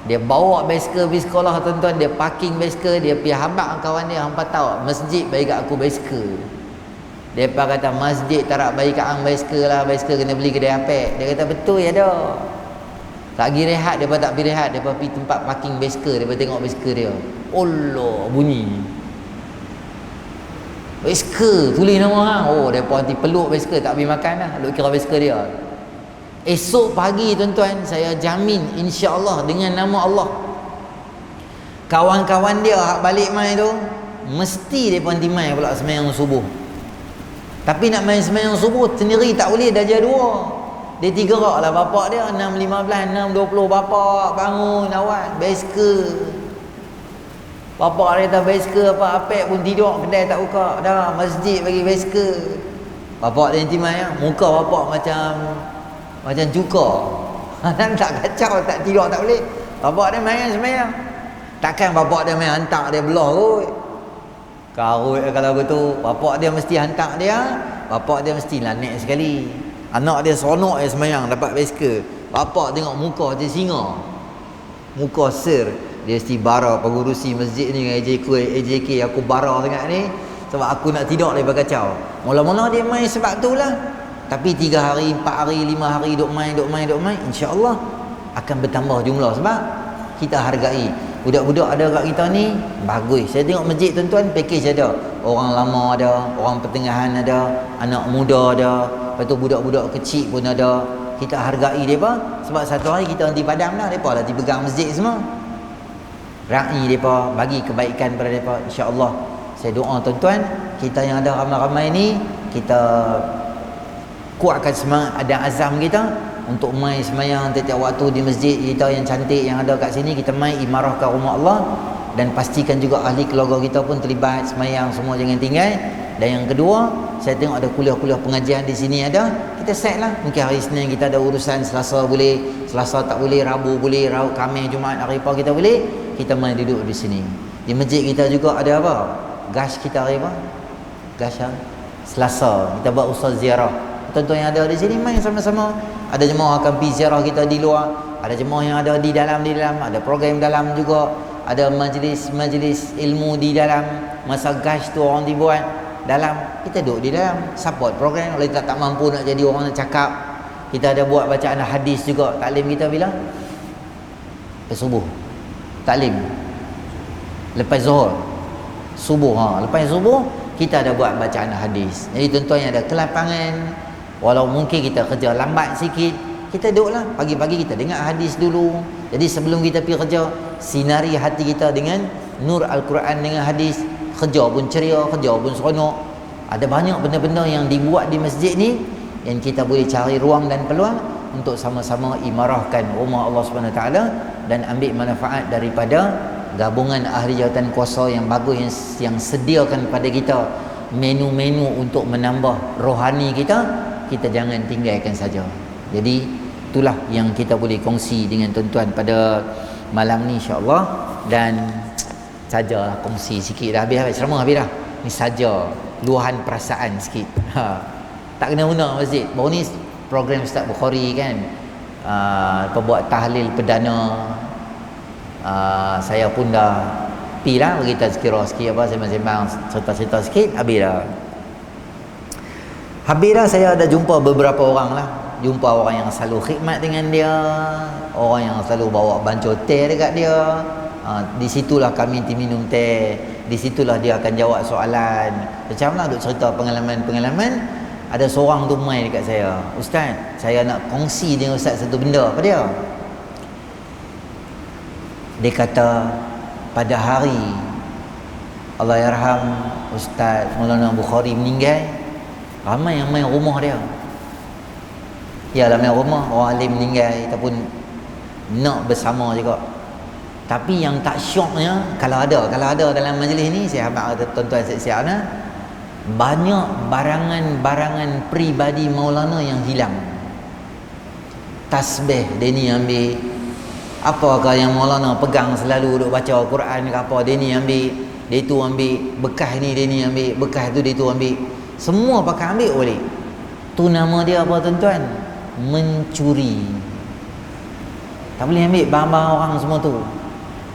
Dia bawa basikal pergi sekolah tuan-tuan, dia parking basikal, dia pergi habaq kawan dia, hampa tahu masjid bagi kat aku basikal. Depa kata masjid tak nak bagi kat hang basikal lah, basikal kena beli kedai apek. Dia kata betul ya dah. Tak pergi rehat, depa tak pergi rehat, depa pergi tempat parking basikal, depa tengok basikal dia. Allah bunyi. Basikal tulis nama hang. Oh depa nanti peluk basikal, tak pergi makan lah, duk kira basikal dia. Esok pagi tuan-tuan, saya jamin insya-Allah dengan nama Allah, kawan-kawan dia hak balik mai tu mesti depa nanti mai pula sembahyang subuh. Tapi nak main sembahyang subuh sendiri tak boleh, darjah 2. Dia 3 rak lah bapak dia, 6.15, 6.20 bapak bangun awal basikal. Bapak dia kata basikal apa apek pun tidur, kedai tak buka dah, masjid bagi basikal. Bapak dia nanti mai, muka bapak macam cuka. Tak kacau, tak tidur tak boleh. Bapak dia main semayang. Takkan bapak dia main hantar dia belah kot. Karut kalau begitu. Bapak dia mesti hantar dia. Bapak dia mesti lanek sekali. Anak dia seronok dia semayang dapat basikal. Bapak tengok muka macam singa. Muka sir. Dia mesti bara pengurusi masjid ni dengan AJK aku bara sangat ni. Sebab aku nak tidur dia kacau. Mula-mula dia main sebab tu lah. Tapi 3 hari, 4 hari, 5 hari duk main, insya-Allah akan bertambah jumlah sebab kita hargai. Budak-budak ada kat kita ni bagus. Saya tengok masjid tuan-tuan, package ada. Orang lama ada, orang pertengahan ada, anak muda ada, lepas tu budak-budak kecil pun ada. Kita hargai depa sebab satu hari kita nanti padam lah, depa lah dipegang masjid semua. Ra'i depa, bagi kebaikan pada depa insya-Allah. Saya doa tuan-tuan, kita yang ada ramai-ramai ni, kita kuatkan semangat ada azam kita untuk mai semayang tiap-tiap waktu di masjid kita yang cantik yang ada kat sini. Kita mai imarahkan rumah Allah dan pastikan juga ahli keluarga kita pun terlibat semayang semua, jangan tinggal. Dan yang kedua, saya tengok ada kuliah-kuliah pengajian di sini ada, kita set lah. Mungkin hari Senin kita ada urusan, Selasa boleh, Selasa tak boleh, Rabu boleh, Khamis, Jumaat, hari apa kita boleh, kita mai duduk di sini. Di masjid kita juga ada apa? Gas kita hari apa? Gas Selasa kita buat usaha ziarah. tuan-tuan yang ada di sini main sama-sama. Ada jemaah akan pergi ziarah kita di luar, ada jemaah yang ada di dalam, ada program dalam juga, ada majlis ilmu di dalam. Masa gash tu orang dibuat dalam, kita duduk di dalam support program. Kalau kita tak mampu nak jadi orang nak cakap, kita ada buat bacaan hadis juga. Taklim kita bila? Lepas subuh. Taklim lepas zuhur, subuh. Lepas subuh kita ada buat bacaan hadis. Jadi tuan-tuan yang ada kelapangan, walau mungkin kita kerja lambat sikit, kita duduklah pagi-pagi kita dengar hadis dulu. Jadi sebelum kita pergi kerja, sinari hati kita dengan nur Al-Quran dengan hadis. Kerja pun ceria, kerja pun seronok. Ada banyak benda-benda yang dibuat di masjid ni yang kita boleh cari ruang dan peluang untuk sama-sama imarahkan rumah Allah Subhanahu Wa Taala dan ambil manfaat daripada gabungan ahli jawatan kuasa yang bagus yang sediakan pada kita menu-menu untuk menambah rohani kita. Kita jangan tinggalkan saja. Jadi itulah yang kita boleh kongsi dengan tuan-tuan pada malam ni, insya-Allah. Dan sajalah kongsi sikit dah, habis ceramah habis dah. Ni saja luahan perasaan sikit. Tak kena guna masjid. Baru ni program Ustaz Bukhari kan, pembuat tahlil perdana. Saya pun dah pi lah bagi tazkirah sikit, apa sembang-sembang cerita-cerita sikit, habis dah. Saya ada jumpa beberapa orang lah. Jumpa orang yang selalu khidmat dengan dia, orang yang selalu bawa bancuh teh dekat dia. Di situlah kami minum teh, di situlah dia akan jawab soalan. Macam lah duk cerita pengalaman-pengalaman. Ada seorang tu mai dekat saya, "Ustaz, saya nak kongsi dengan Ustaz satu benda." Apa dia? Dia kata, pada hari Allahyarham Ustaz Maulana Bukhari meninggal, ramai yang main rumah dia. Yalah, main rumah orang alim meninggal, kita pun nak bersama juga. Tapi yang tak syoknya, kalau ada dalam majlis ni, saya harap tuan-tuan siap-siap nah, banyak barangan-barangan peribadi Maulana yang hilang. Tasbih dia ni ambil, apakah yang Maulana pegang selalu duk baca Al-Quran ke apa, dia ni ambil, dia tu ambil, bekas ni dia ni ambil, bekas tu dia tu ambil, semua pakai ambil boleh. Tu nama dia apa tuan-tuan? Mencuri. Tak boleh ambil barang-barang orang semua tu.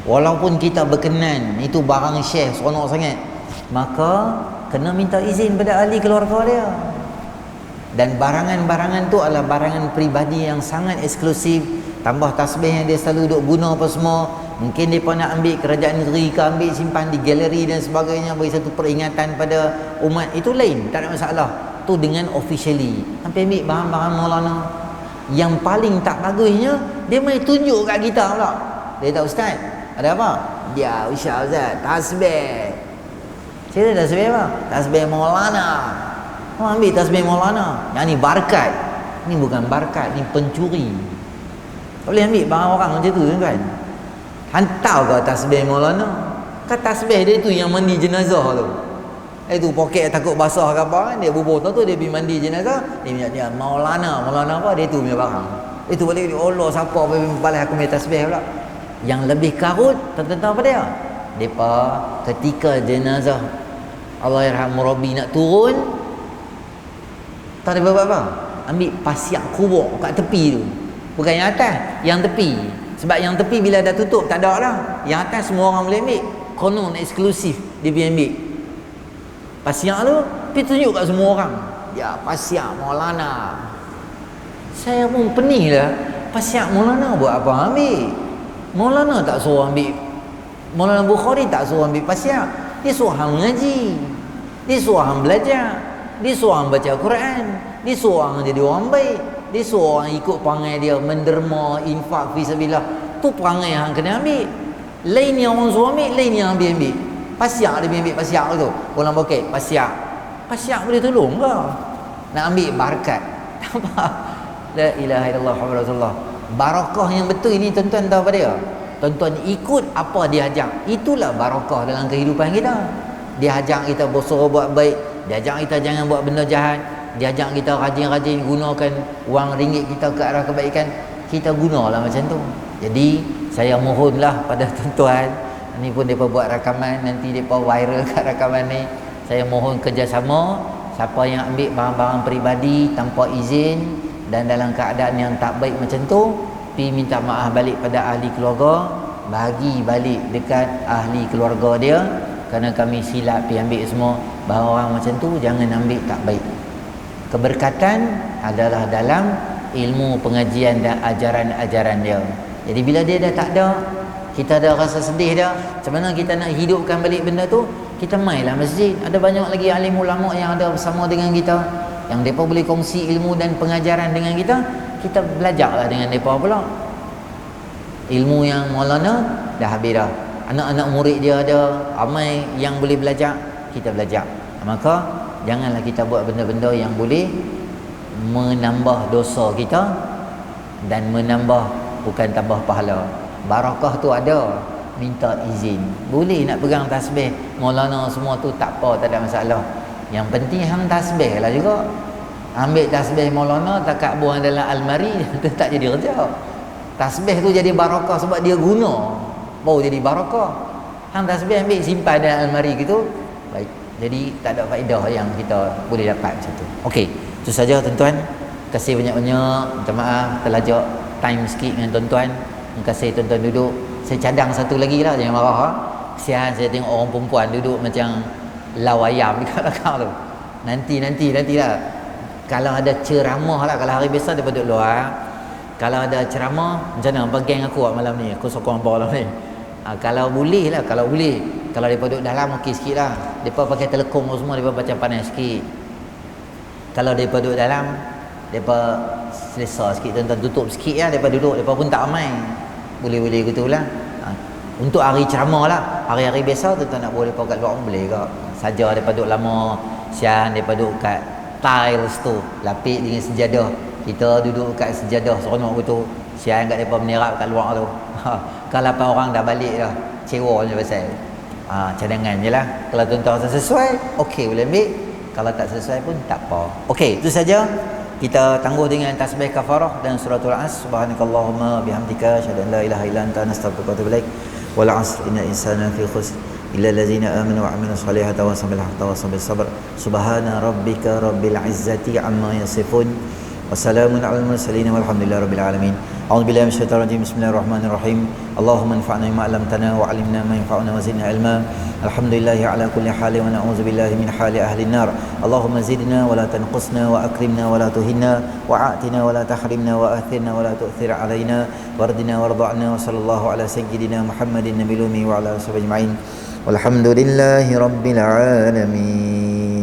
Walaupun kita berkenan itu barang syekh seronok sangat, maka kena minta izin pada ahli keluarga dia. Dan barangan-barangan tu adalah barangan peribadi yang sangat eksklusif. Tambah tasbih yang dia selalu duk guna apa semua. Mungkin dia pun nak ambil kerajaan negeri ke, ambil simpan di galeri dan sebagainya, bagi satu peringatan pada umat. Itu lain, tak ada masalah. Tu dengan officially. Sampai ambil bahan-bahan Maulana. Yang paling tak bagusnya, dia main tunjuk kat kita pula. Dia tahu, "Ustaz, ada apa?" "Ya, Ustaz, tasbih." "Cerita tasbih apa?" "Tasbih Maulana." "Oh, ambil tasbih Maulana." "Yang ni barkat." Ni bukan barkat, ni pencuri. Tak boleh ambil barang orang macam tu kan. Hantar ke tasbih Maulana? Kan tasbih dia tu yang mandi jenazah tu. Itu poket takut basah ke apa kan, dia bubur tu dia pergi mandi jenazah, dia Maulana apa, dia tu punya barang. Itu boleh, Allah siapa balas aku punya tasbih pula. Yang lebih karut, tentang apa dia? Depa ketika jenazah Allahyarham Murabi nak turun, tak ada apa-apa, ambil pasiak kubur kat tepi tu. Bukan yang atas, yang tepi. Sebab yang tepi bila dah tutup tak ada dah. Yang atas semua orang boleh ambil. Konon eksklusif dia pergi ambil. Pasiak tu pergi tunjuk kat semua orang. Ya, pasiak Maulana. Saya pun pening lah. Pasiak Maulana buat apa ambil? Maulana tak suruh ambil. Maulana Bukhari tak suruh ambil pasiak. Dia suruh hang mengaji. Dia suruh hang belajar. Dia suruh hang baca Quran. Dia suruh hang jadi orang baik. Dia suruh orang ikut perangai dia, menderma, infak fisabilillah. Tu perangai yang kena ambil. Lain yang orang suruh ambil, lain yang ambil. Pasiak dia ambil pasiak tu. Orang bokeh, pasiak. Pasiak boleh tolong ke? Nak ambil barakat. Tak apa. La ilaha illallah Muhammadur Rasulullah. Barakah yang betul ini tuan-tuan tahu apa dia? Tuan-tuan ikut apa dia ajak. Itulah barakah dalam kehidupan kita. Dia ajak kita bersuruh buat baik. Dia ajak kita jangan buat benda jahat. Dia ajak kita rajin-rajin gunakan wang ringgit kita ke arah kebaikan. Kita gunalah macam tu. Jadi saya mohonlah pada tuan-tuan, ni pun mereka buat rakaman, nanti mereka viral kat rakaman ni. Saya mohon kerjasama siapa yang ambil barang-barang peribadi tanpa izin dan dalam keadaan yang tak baik macam tu, pi minta maaf balik pada ahli keluarga, bagi balik dekat ahli keluarga dia, kerana kami silap pi ambil semua. Bahawa orang macam tu jangan ambil, tak baik. Keberkatan adalah dalam ilmu pengajian dan ajaran-ajaran dia. Jadi bila dia dah tak ada, kita ada rasa sedih dah, macam mana kita nak hidupkan balik benda tu? Kita mainlah masjid. Ada banyak lagi alim ulama yang ada bersama dengan kita, yang mereka boleh kongsi ilmu dan pengajaran dengan kita. Kita belajarlah dengan mereka pula. Ilmu yang Maulana dah habis dah, anak-anak murid dia ada ramai yang boleh belajar, kita belajar. Maka janganlah kita buat benda-benda yang boleh menambah dosa kita dan menambah, bukan tambah pahala. Barakah tu ada, minta izin. Boleh nak pegang tasbih Maulana semua tu, tak apa, tak ada masalah. Yang penting hang tasbih lah juga. Ambil tasbih Maulana takat buang dalam almari, tu tak jadi kerja. Tasbih tu jadi barakah sebab dia guna, baru jadi barakah. Hang tasbih ambil simpan dalam almari gitu, baik, jadi tak ada faedah yang kita boleh dapat macam tu. Okey, itu saja tuan-tuan. Terima kasih banyak-banyak. Minta maaf terlajak time sikit dengan tuan-tuan. Terima kasih tuan-tuan duduk. Saya cadang satu lagi lah, jangan marah ha. Kesian saya tengok orang perempuan duduk macam lau ayam dekat belakang tu. Nantilah. Kalau ada ceramah lah, kalau hari biasa dia duduk luar. Kalau ada ceramah, macam mana bagian aku malam ni, aku sokong apa malam ni. Kalau boleh lah, kalau mereka duduk dalam okey sikit lah. Mereka pakai telekong semua, mereka baca panas sikit. Kalau mereka duduk dalam, mereka selesa sikit, tuan-tuan tutup sikit lah, mereka duduk, mereka pun tak ramai. Boleh gitulah. Untuk hari ceramah lah. Hari-hari biasa tuan-tuan nak boleh kat luar boleh ke. Saja mereka duduk lama, siang mereka duduk kat tiles tu, lapik dengan sejadah. Kita duduk kat sejadah seronok betul. Siang kat mereka menerap kat luar tu. Kalau 8 orang dah balik dah, cewa je pasal. Cadangan je lah. Kalau tuan-tuan rasa sesuai, okey boleh ambil. Kalau tak sesuai pun tak apa. Okey, itu saja. Kita tangguh dengan tasbih kafarah dan suratul As. Subhanakallahumma bihamdika asyhadu an la ilaha illa anta astaghfiruka wa atubu ilaik. Wal 'asr innal insana fi khusr illa allazina amanu wa 'amilus solihati wa sabil haqqi wa sabil sabr. Subhana rabbika rabbil izzati amma yasifun. Wassalamun alal mursalin walhamdulillahi rabbil alamin. A'udzu billahi minasyaitonir rajim. Bismillahirrahmanirrahim. Allahumma anfa'na bima 'allamtana wa 'allimna ma yanfa'una wa zidna ilma. Alhamdulillahi ala kulli halin wa na'udzu billahi min hali ahli an-nar. Allahumma zidna wa la tanqusna wa akrimna wa la tuhinna wa a'tina wa la tahrimna wa athirna wa la tu'thir 'alaina wardina warda'na wa sallallahu ala sayyidina Muhammadin nabiyil ummi wa ala alihi wa sahbihi ajma'in. Walhamdulillahi rabbil alamin.